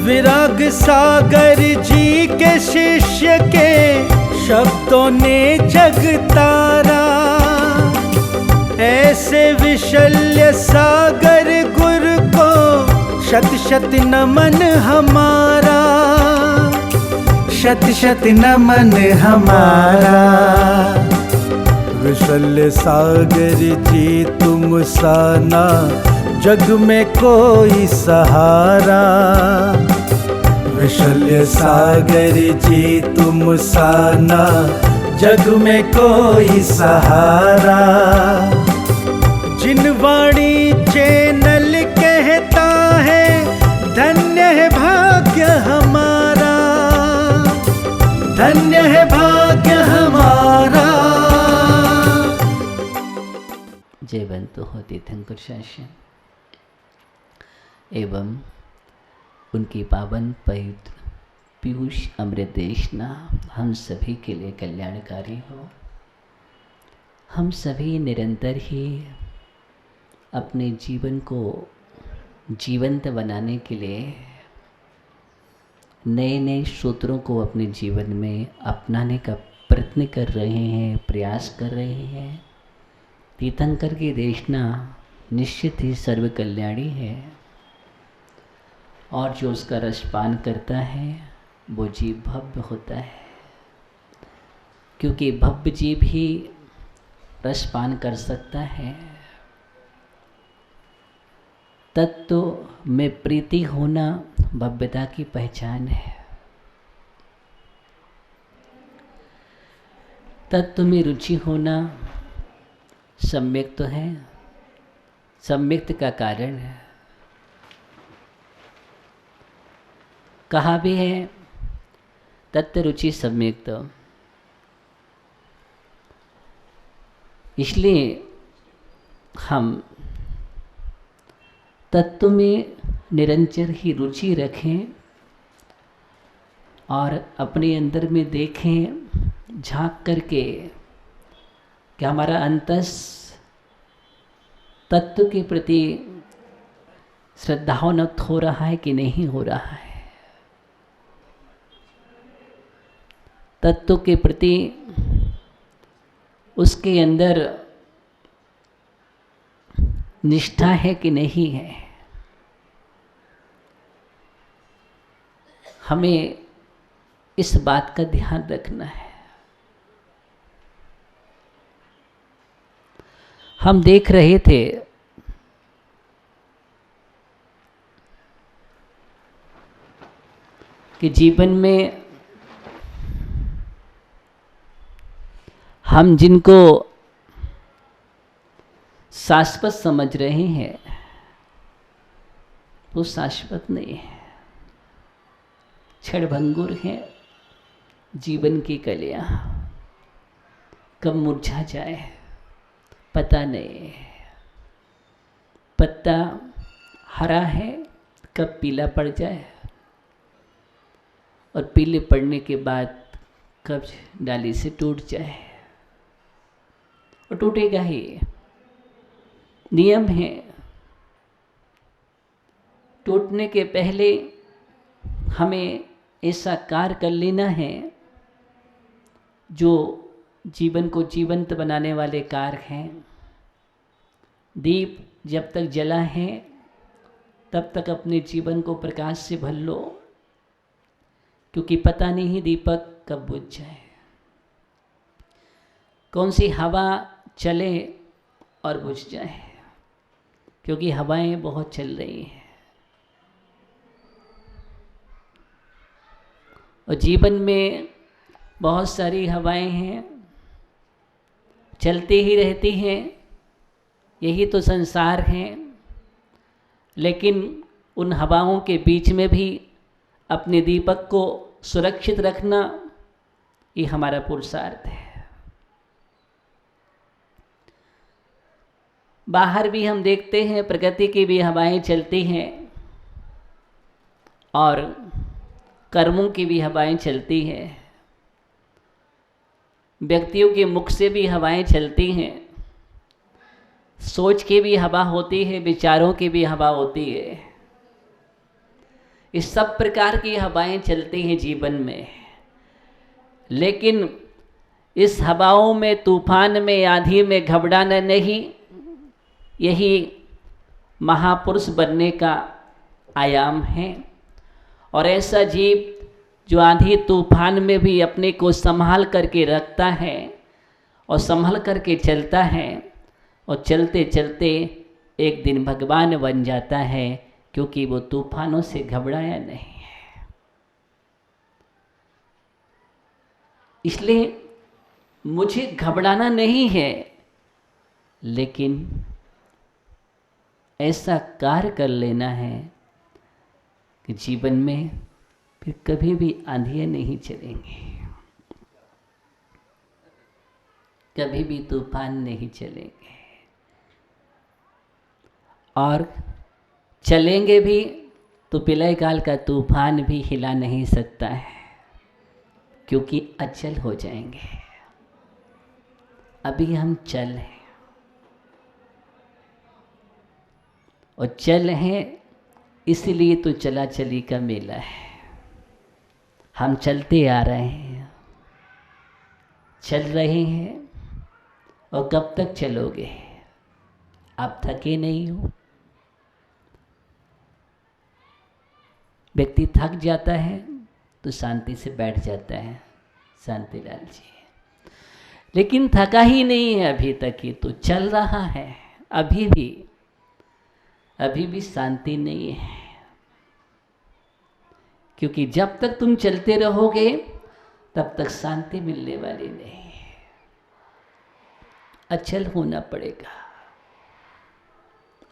विराग सागर जी के शिष्य के शब्दों ने जग तारा। ऐसे विशल्य सागर गुरु को शत शत नमन हमारा, शत शत नमन हमारा। विशल्य सागर जी तुम सा ना जग में कोई सहारा। विशल्य सागर जी तुम सा ना जग में कोई सहारा। जिन वाणी चैनल कहता है धन्य है भाग्य हमारा, धन्य है भाग्य हमारा। जयवंत हो तीर्थंकर शासन एवं उनकी पावन पवित्र पीयूष अमृत देशना हम सभी के लिए कल्याणकारी हो। हम सभी निरंतर ही अपने जीवन को जीवंत बनाने के लिए नए नए सूत्रों को अपने जीवन में अपनाने का प्रयत्न कर रहे हैं, प्रयास कर रहे हैं। तीर्थंकर की देशना निश्चित ही सर्व कल्याणी है और जो उसका रसपान करता है वो जीव भव्य होता है, क्योंकि भव्य जीव ही रसपान कर सकता है। तत्व में प्रीति होना भव्यता की पहचान है। तत्व में रुचि होना सम्यक्त है, सम्यक्त का कारण है। कहा भी है तत्व रुचि सम्यक्त। इसलिए हम तत्व में निरंतर ही रुचि रखें और अपने अंदर में देखें झांक करके कि हमारा अंतस तत्व के प्रति श्रद्धावनत हो रहा है कि नहीं हो रहा है। तत्व के प्रति उसके अंदर निष्ठा है कि नहीं है। हमें इस बात का ध्यान रखना है। हम देख रहे थे कि जीवन में हम जिनको शाश्वत समझ रहे हैं वो शाश्वत नहीं है, क्षणभंगुर है। जीवन की कलियां कब मुरझा जाए पता नहीं। पत्ता हरा है कब पीला पड़ जाए और पीले पड़ने के बाद कब डाली से टूट जाए, और टूटेगा ही, नियम है। टूटने के पहले हमें ऐसा कार्य कर लेना है जो जीवन को जीवंत बनाने वाले कार्य हैं। दीप जब तक जला है तब तक अपने जीवन को प्रकाश से भर लो, क्योंकि पता नहीं दीपक कब बुझ जाए, कौन सी हवा चले और बुझ जाए, क्योंकि हवाएं बहुत चल रही हैं। और जीवन में बहुत सारी हवाएं हैं, चलती ही रहती हैं, यही तो संसार है। लेकिन उन हवाओं के बीच में भी अपने दीपक को सुरक्षित रखना ये हमारा पुरुषार्थ है। बाहर भी हम देखते हैं प्रकृति की भी हवाएं चलती हैं और कर्मों की भी हवाएं चलती हैं, व्यक्तियों के मुख से भी हवाएं चलती हैं, सोच की भी हवा होती है, विचारों की भी हवा होती है। इस सब प्रकार की हवाएं चलती हैं जीवन में, लेकिन इस हवाओं में, तूफान में, आंधी में घबराना नहीं। यही महापुरुष बनने का आयाम है। और ऐसा जीव जो आंधी तूफान में भी अपने को संभाल करके रखता है और संभल करके चलता है, और चलते चलते एक दिन भगवान बन जाता है, क्योंकि वो तूफानों से घबराया नहीं है। इसलिए मुझे घबराना नहीं है, लेकिन ऐसा कार्य कर लेना है कि जीवन में फिर कभी भी आंधियाँ नहीं चलेंगी, कभी भी तूफान नहीं चलेंगे, और चलेंगे भी तो प्रलय काल का तूफान भी हिला नहीं सकता है, क्योंकि अचल हो जाएंगे। अभी हम चल हैं, और चल हैं इसलिए तो चला चली का मेला है। हम चलते आ रहे हैं, चल रहे हैं, और कब तक चलोगे? आप थके नहीं हो? व्यक्ति थक जाता है तो शांति से बैठ जाता है, शांतिलाल जी, लेकिन थका ही नहीं है अभी तक, ही तो चल रहा है। अभी भी शांति नहीं है, क्योंकि जब तक तुम चलते रहोगे तब तक शांति मिलने वाली नहीं है। अचल होना पड़ेगा,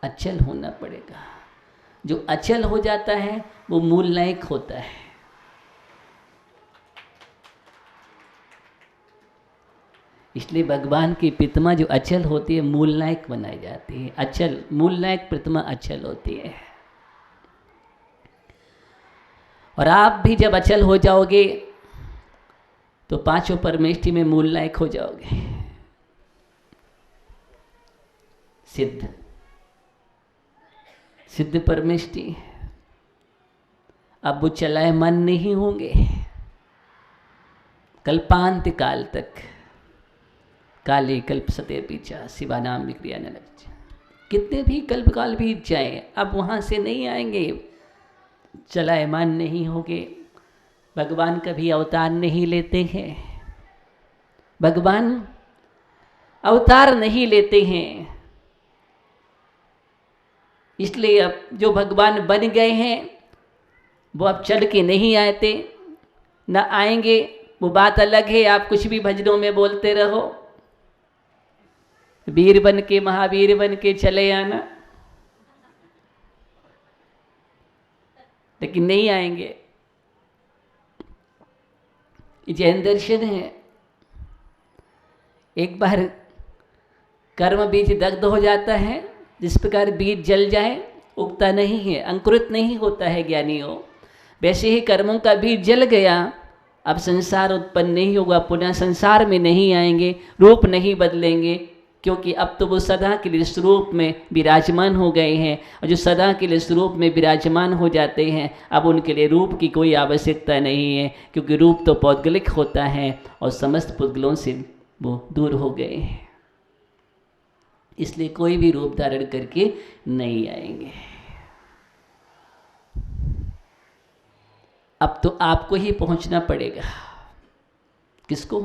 अचल होना पड़ेगा। जो अचल हो जाता है वो मूल नायक होता है। इसलिए भगवान की प्रतिमा जो अचल होती है मूल नायक बनाई जाती है। अचल मूल नायक प्रतिमा अचल होती है। और आप भी जब अचल हो जाओगे तो पांचों परमेष्टि में मूल नायक हो जाओगे। सिद्ध परमेष्टि अब वो चलायमान नहीं होंगे कल्पांत काल तक। काले कल्प सते पीछा शिवानाम विक्रिया न लग। कितने भी कल्पकाल बीत जाए अब वहाँ से नहीं आएंगे, चलायमान नहीं होंगे। भगवान कभी अवतार नहीं लेते हैं, भगवान अवतार नहीं लेते हैं। इसलिए अब जो भगवान बन गए हैं वो अब चल के नहीं आते, न आएंगे। वो बात अलग है, आप कुछ भी भजनों में बोलते रहो, वीर बन के महावीर बन के चले आना, लेकिन नहीं आएंगे। जैन दर्शन है, एक बार कर्म बीज दग्ध हो जाता है, जिस प्रकार बीज जल जाए उगता नहीं है, अंकुरित नहीं होता है ज्ञानियों, वैसे ही कर्मों का बीज जल गया। अब संसार उत्पन्न नहीं होगा, पुनः संसार में नहीं आएंगे, रूप नहीं बदलेंगे, क्योंकि अब तो वो सदा के लिए स्वरूप में विराजमान हो गए हैं। और जो सदा के लिए स्वरूप में विराजमान हो जाते हैं अब उनके लिए रूप की कोई आवश्यकता नहीं है, क्योंकि रूप तो पौद्गलिक होता है और समस्त पुद्गलों से वो दूर हो गए हैं। इसलिए कोई भी रूप धारण करके नहीं आएंगे। अब तो आपको ही पहुंचना पड़ेगा। किसको?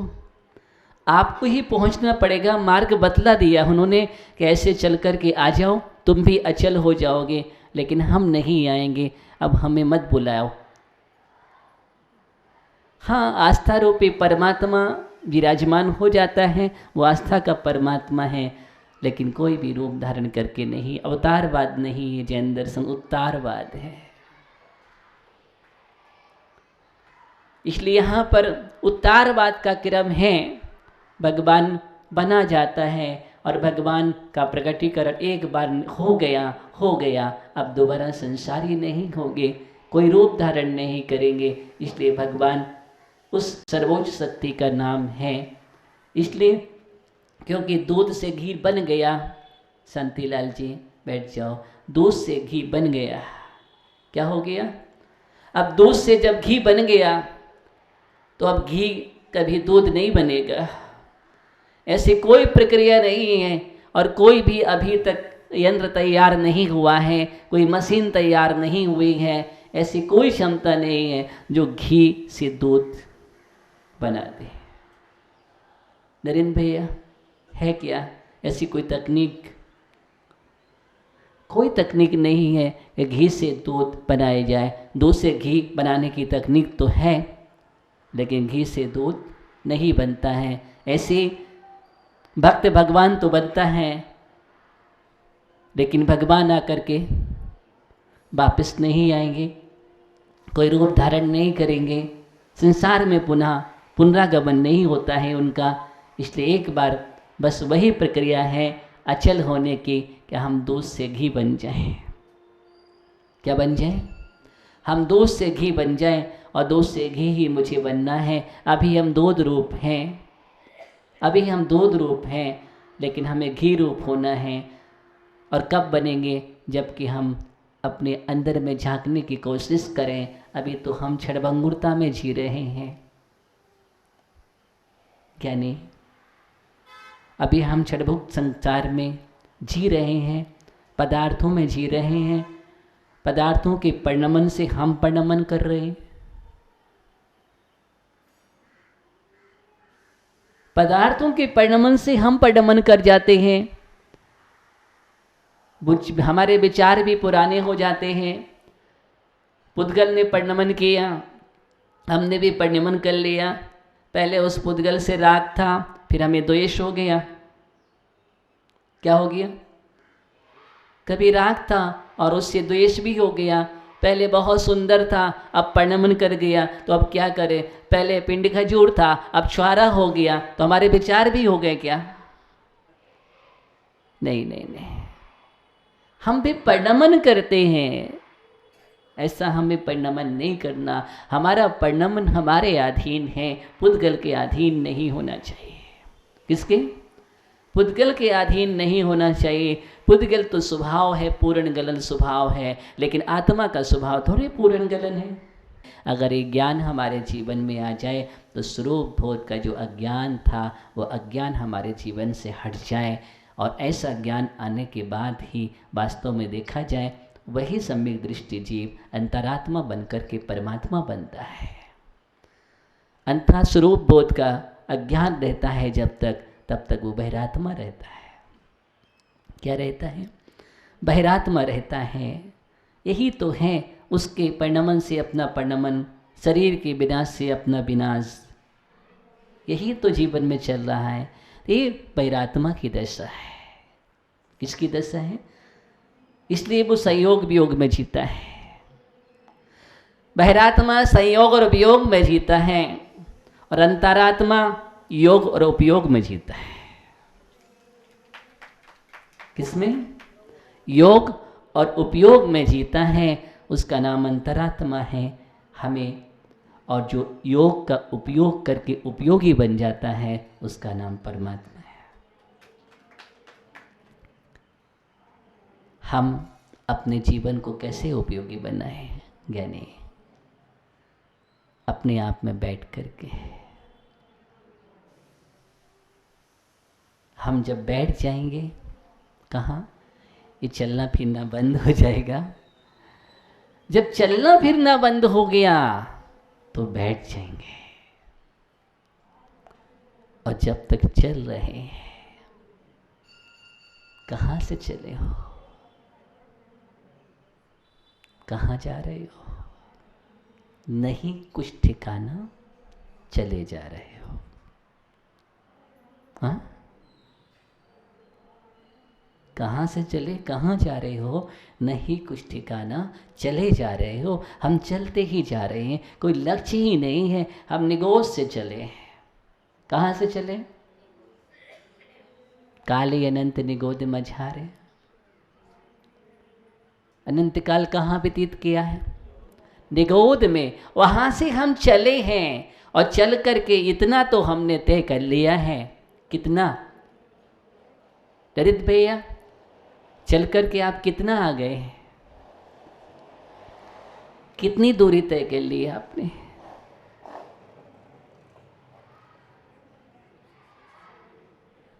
आपको ही पहुंचना पड़ेगा। मार्ग बतला दिया उन्होंने, कैसे चल कर के आ जाओ, तुम भी अचल हो जाओगे, लेकिन हम नहीं आएंगे। अब हमें मत बुलाओ। हाँ, आस्था रूपी परमात्मा विराजमान हो जाता है, वो आस्था का परमात्मा है, लेकिन कोई भी रूप धारण करके नहीं। अवतारवाद नहीं है जैन दर्शन, उत्तारवाद है। इसलिए यहाँ पर उत्तारवाद का क्रम है। भगवान बना जाता है और भगवान का प्रकटीकरण एक बार हो गया, अब दोबारा संसारी नहीं होंगे, कोई रूप धारण नहीं करेंगे। इसलिए भगवान उस सर्वोच्च शक्ति का नाम है। इसलिए क्योंकि दूध से घी बन गया, शांतिलाल जी बैठ जाओ, दूध से घी बन गया, क्या हो गया? अब दूध से जब घी बन गया तो अब घी कभी दूध नहीं बनेगा। ऐसी कोई प्रक्रिया नहीं है और कोई भी अभी तक यंत्र तैयार नहीं हुआ है, कोई मशीन तैयार नहीं हुई है, ऐसी कोई क्षमता नहीं है जो घी से दूध बना दे। नरेंद्र भैया, है क्या ऐसी कोई तकनीक? कोई तकनीक नहीं है कि घी से दूध बनाया जाए। दूध से घी बनाने की तकनीक तो है, लेकिन घी से दूध नहीं बनता है। ऐसे भक्त भगवान तो बनता है, लेकिन भगवान आकर के वापस नहीं आएंगे, कोई रूप धारण नहीं करेंगे, संसार में पुनः पुनरागमन नहीं होता है उनका। इसलिए एक बार बस वही प्रक्रिया है अचल होने की कि हम दूध से घी बन जाएं। क्या बन जाएं? हम दूध से घी बन जाएं, और दूध से घी ही मुझे बनना है। अभी हम दूध रूप हैं, अभी हम दूध रूप हैं, लेकिन हमें घी रूप होना है। और कब बनेंगे? जबकि हम अपने अंदर में झांकने की कोशिश करें। अभी तो हम क्षणभंगुरता में जी रहे हैं, क्या नहीं? अभी हम क्षणभंगुर संसार में जी रहे हैं, पदार्थों में जी रहे हैं, पदार्थों के परिणमन से हम परिणमन कर रहे हैं। पदार्थों के परिणमन से हम परिणमन कर जाते हैं। हमारे विचार भी पुराने हो जाते हैं। पुद्गल ने परिणमन किया, हमने भी परिणमन कर लिया। पहले उस पुद्गल से राग था, फिर हमें द्वेष हो गया। क्या हो गया? कभी राग था और उससे द्वेष भी हो गया। पहले बहुत सुंदर था, अब परिणमन कर गया, तो अब क्या करें? पहले पिंड खजूर था, अब छुआरा हो गया, तो हमारे विचार भी हो गए क्या? नहीं नहीं नहीं, हम भी परिणमन करते हैं। ऐसा हमें परिणमन नहीं करना। हमारा परिणमन हमारे अधीन है, पुद्गल के अधीन नहीं होना चाहिए। किसके? पुद्गल के अधीन नहीं होना चाहिए। पुद्गल तो स्वभाव है, पूर्ण गलन स्वभाव है, लेकिन आत्मा का स्वभाव थोड़ी पूर्ण गलन है। अगर ये ज्ञान हमारे जीवन में आ जाए तो स्वरूप बोध का जो अज्ञान था वो अज्ञान हमारे जीवन से हट जाए, और ऐसा ज्ञान आने के बाद ही वास्तव में देखा जाए वही सम्यक दृष्टि जीव अंतरात्मा बनकर के परमात्मा बनता है। अंतरा स्वरूप बोध का अज्ञान रहता है जब तक, तब तक वो बहिरात्मा रहता है। क्या रहता है? बहिरात्मा रहता है। यही तो है उसके परिणमन से अपना परिणमन, शरीर के विनाश से अपना विनाश, यही तो जीवन में चल रहा है। ये बहिरात्मा की दशा है। किसकी दशा है? इसलिए वो संयोग वियोग में जीता है। बहिरात्मा संयोग और वियोग में जीता है, और अंतरात्मा योग और उपयोग में जीता है। किसमें? योग और उपयोग में जीता है। उसका नाम अंतरात्मा है। हमें, और जो योग का उपयोग करके उपयोगी बन जाता है, उसका नाम परमात्मा है। हम अपने जीवन को कैसे उपयोगी बनाएं ज्ञानी? अपने आप में बैठ करके। हम जब बैठ जाएंगे, कहाँ? ये चलना फिरना बंद हो जाएगा। जब चलना फिरना बंद हो गया तो बैठ जाएंगे। और जब तक चल रहे हैं, कहाँ से चले हो? कहाँ जा रहे हो? नहीं कुछ ठिकाना, चले जा रहे हो। हाँ, कहाँ से चले, कहाँ जा रहे हो? नहीं कुछ ठिकाना, चले जा रहे हो। हम चलते ही जा रहे हैं, कोई लक्ष्य ही नहीं है। हम निगोद से चले। कहाँ से चले? काले अनंत निगोद मझारे। अनंत काल कहाँ व्यतीत किया है? निगोद में। वहाँ से हम चले हैं, और चल करके इतना तो हमने तय कर लिया है। कितना? ललित भैया, चल करके आप कितना आ गए? कितनी दूरी तय कर ली है आपने?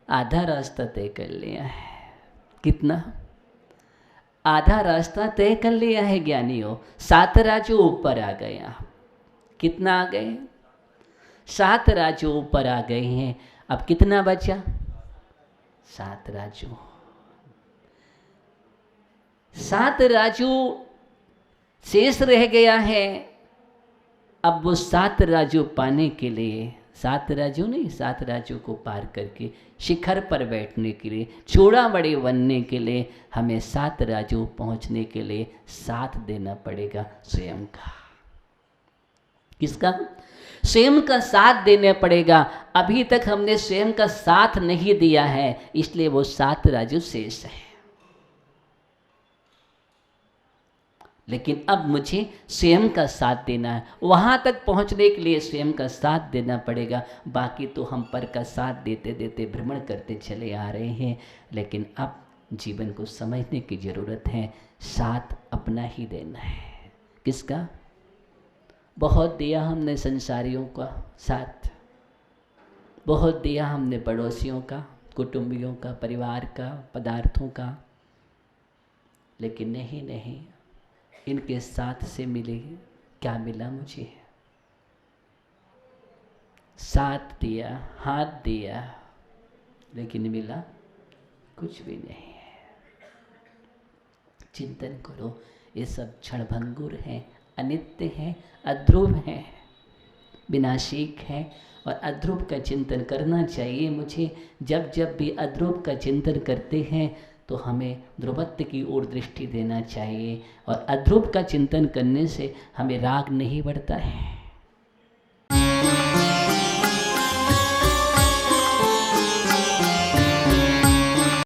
आधा रास्ता तय कर लिया है। कितना? आधा रास्ता तय कर लिया है ज्ञानियों। 7 राजू ऊपर आ गए आप। कितना आ गए? 7 राजू ऊपर आ गए हैं। अब कितना बचा? 7 राजू। 7 राजू शेष रह गया है। अब वो 7 राजू पाने के लिए, 7 राजू नहीं, 7 राजू को पार करके शिखर पर बैठने के लिए, चूड़ामणि बनने के लिए हमें 7 राजू पहुंचने के लिए साथ देना पड़ेगा स्वयं का। किसका? स्वयं का साथ देना पड़ेगा। अभी तक हमने स्वयं का साथ नहीं दिया है, इसलिए वो 7 राजू शेष है। लेकिन अब मुझे स्वयं का साथ देना है। वहाँ तक पहुँचने के लिए स्वयं का साथ देना पड़ेगा। बाकी तो हम पर का साथ देते देते भ्रमण करते चले आ रहे हैं। लेकिन अब जीवन को समझने की ज़रूरत है। साथ अपना ही देना है। किसका? बहुत दिया हमने संसारियों का साथ, बहुत दिया हमने पड़ोसियों का, कुटुंबियों का, परिवार का, पदार्थों का। लेकिन नहीं, इनके साथ से मिले क्या मिला मुझे? साथ दिया, हाथ दिया, लेकिन मिला कुछ भी नहीं है। चिंतन करो, ये सब क्षणभंगुर है, अनित्य है, अध्रुव है, विनाशिक है। और अध्रुव का चिंतन करना चाहिए मुझे। जब जब भी अध्रुव का चिंतन करते हैं तो हमें ध्रुवत्व की ओर दृष्टि देना चाहिए। और अध्रुव का चिंतन करने से हमें राग नहीं बढ़ता है।